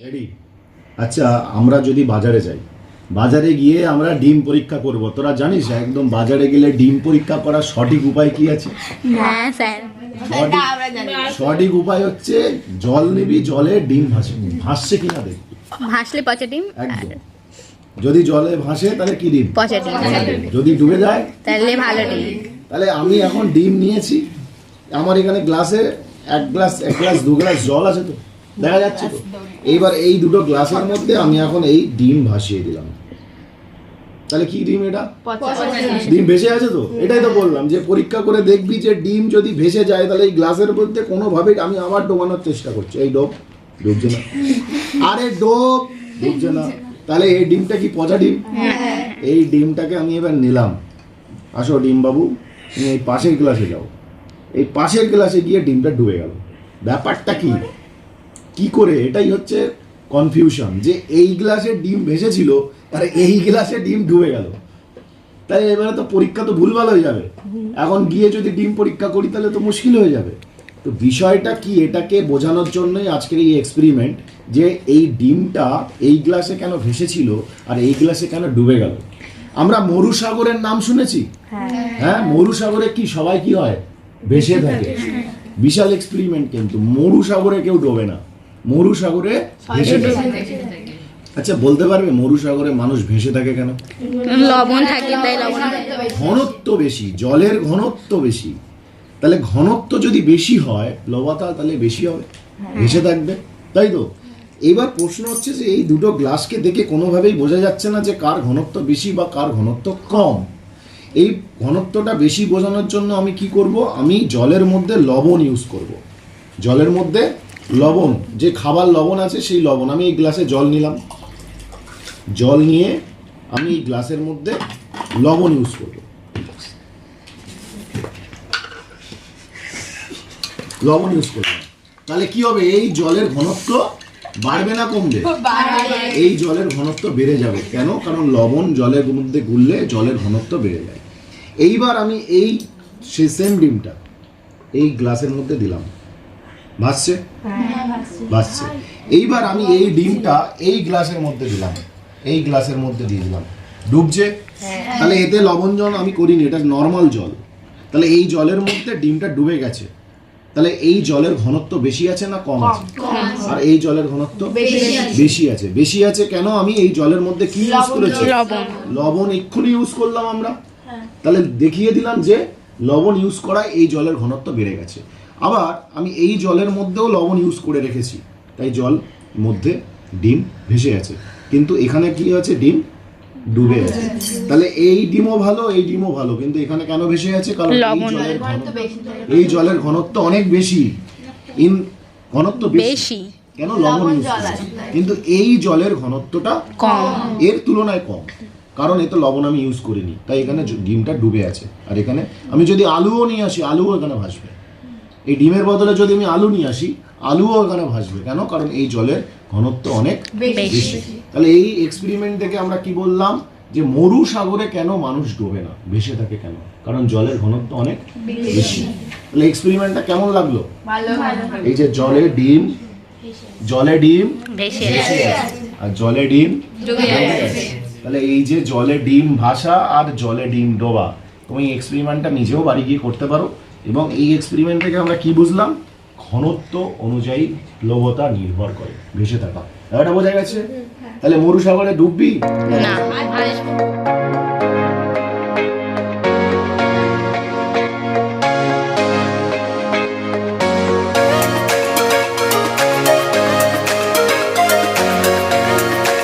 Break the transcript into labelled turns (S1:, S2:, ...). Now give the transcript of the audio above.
S1: Ready? আচ্ছা, আমরা যদি বাজারে যাই, বাজারে গিয়ে আমরা ডিম পরীক্ষা করব, তোরা জানিস একদম বাজারে গেলে ডিম পরীক্ষা করার সঠিক উপায় কি আছে?
S2: হ্যাঁ স্যার,
S1: সঠিক উপায় হচ্ছে জল নিবি, জলে ডিম ভাসছে কিনা দেখবি।
S2: ভাসলে পচা ডিম,
S1: একদম। যদি জলে ভাসে তাহলে কি ডিম?
S2: পচা ডিম।
S1: যদি ডুবে যায়
S2: তাহলে ভালো ডিম।
S1: তাহলে আমি এখন ডিম নিয়েছি, আমার এখানে গ্লাসে এক গ্লাস 2 গ্লাস জল আছে, তো দেখা যাচ্ছে তো। এইবার এই দুটো গ্লাসের মধ্যে আমি এখন এই ডিম ভাসিয়ে দিলাম। তাহলে কি ডিম? এটা ডিম ভেসে আছে তো। এটাই তো বললাম যে পরীক্ষা করে দেখবি যে ডিম যদি ভেসে যায় তাহলে এই গ্লাসের মধ্যে কোনোভাবেই আমি আবার ডোবানোর চেষ্টা করছি। এই ডুবছে না, আরে ডুবছে না। তাহলে এই ডিমটা কি পচা ডিম? এই ডিমটাকে আমি এবার নিলাম। আসো ডিম বাবু, তুমি এই পাশের গ্লাসে যাও। এই পাশের গ্লাসে গিয়ে ডিমটা ডুবে গেল। ব্যাপারটা কি করে? এটাই হচ্ছে কনফিউশন, যে এই গ্লাসে ডিম ভেসেছিল আর এই গ্লাসে ডিম ডুবে গেল। তাই এবারে তো পরীক্ষা তো ভুলভাল হয়ে যাবে। এখন গিয়ে যদি ডিম পরীক্ষা করি তাহলে তো মুশকিল হয়ে যাবে। তো বিষয়টা কি, এটাকে বোঝানোর জন্যই আজকের এই এক্সপেরিমেন্ট, যে এই ডিমটা এই গ্লাসে কেন ভেসেছিল আর এই গ্লাসে কেন ডুবে গেল। আমরা মরুসাগরের নাম শুনেছি। হ্যাঁ, মরুসাগরে কি সবাই কি হয়? ভেসে থাকে। বিশাল এক্সপেরিমেন্ট, কিন্তু মরুসাগরে কেউ ডোবে না, মরুসাগরে ভেসে থাকে। আচ্ছা, বলতে পারবে মরুসাগরে মানুষ ভেসে থাকে কেন?
S2: লবণ থাকে তাই। লবণ
S1: ঘনত্ব বেশি, জলের ঘনত্ব বেশি। তাহলে ঘনত্ব যদি বেশি হয়, লবণতা তাহলে বেশি হবে, ভেসে থাকবে, তাই তো। এবার প্রশ্ন হচ্ছে যে এই দুটো গ্লাসকে দেখে কোনোভাবেই বোঝা যাচ্ছে না যে কার ঘনত্ব বেশি বা কার ঘনত্ব কম। এই ঘনত্বটা বেশি বোঝানোর জন্য আমি কি করব? আমি জলের মধ্যে লবণ ইউজ করব। জলের মধ্যে লবণ, যে খাবার লবণ আছে সেই লবণ। আমি এই গ্লাসে জল নিলাম, জল নিয়ে আমি এই গ্লাসের মধ্যে লবণ ইউজ করব। লবণ ইউজ করলাম, তাহলে কি হবে? এই জলের ঘনত্ব বাড়বে না কমবে? এই জলের ঘনত্ব বেড়ে যাবে। কেন? কারণ লবণ জলের মধ্যে গুললে জলের ঘনত্ব বেড়ে যায়। এইবার আমি এই সেম ডিমটা এই গ্লাসের মধ্যে দিলাম, ভাসছে? ভাসছে। এইবার আমি এই ডিমটা এই গ্লাসের মধ্যে দিলাম, এই গ্লাসের মধ্যে দিয়ে দিলাম, ডুবছে। তাহলে এতে লবণ জল আমি করিনি, এটা নর্মাল জল। তাহলে এই জলের মধ্যে ডিমটা ডুবে গেছে। তাহলে এই জলের ঘনত্ব বেশি আছে না কম আছে? আর এই জলের ঘনত্ব বেশি আছে। বেশি আছে কেন? আমি এই জলের মধ্যে কি ইউজ করেছি? লবণ এক্ষুনি ইউজ করলাম আমরা। তাহলে দেখিয়ে দিলাম যে লবণ ইউজ করায় এই জলের ঘনত্ব বেড়ে গেছে। আবার আমি এই জলের মধ্যেও লবণ ইউজ করে রেখেছি, তাই জল মধ্যে ডিম ভেসে আছে। কিন্তু এখানে কি আছে? ডিম ডুবে আছে। তাহলে এই ডিমও ভালো, এই ডিমও ভালো, কিন্তু এখানে কেন ভেসে আছে? কারণ এই জলের ঘনত্ব অনেক বেশি। ঘনত্ব বেশি কেন? লবণ ইউজ করেছে। কিন্তু এই জলের ঘনত্বটা
S2: কম,
S1: এর তুলনায় কম, কারণ এতে লবণ আমি ইউজ করিনি, তাই এখানে ডিমটা ডুবে আছে। আর এখানে আমি যদি আলুও নিয়ে আসি, আলুও এখানে ভাসবে। এই ডিমের বদলে যদি আমি আলু নিয়ে আসি, আলুও এখানে ভাসবে। কেন? কারণ এই জলের ঘনত্ব অনেক বেশি। তাহলে এই এক্সপেরিমেন্ট থেকে আমরা কি বললাম? যে মরুসাগরে কেন মানুষ ডোবে না, ভেসে থাকে কেন? কারণ জলের ঘনত্ব অনেক বেশি। তাহলে এক্সপেরিমেন্টটা কেমন লাগলো? এই যে জলে ডিম
S2: ভেসে
S1: আর জলে ডিম ডুবে আছে। তাহলে এই যে জলে ডিম ভাসা আর জলে ডিম ডোবা, তুমি এক্সপেরিমেন্টটা নিজেও বাড়ি গিয়ে করতে পারো। এবং এই এক্সপেরিমেন্ট থেকে আমরা কি বুঝলাম? ঘনত্ব অনুযায়ী প্লবতা নির্ভর করে ভেসে থাকা। এটা বোঝা গেছে? তাহলে মরুসাগরে ডুববি
S2: না।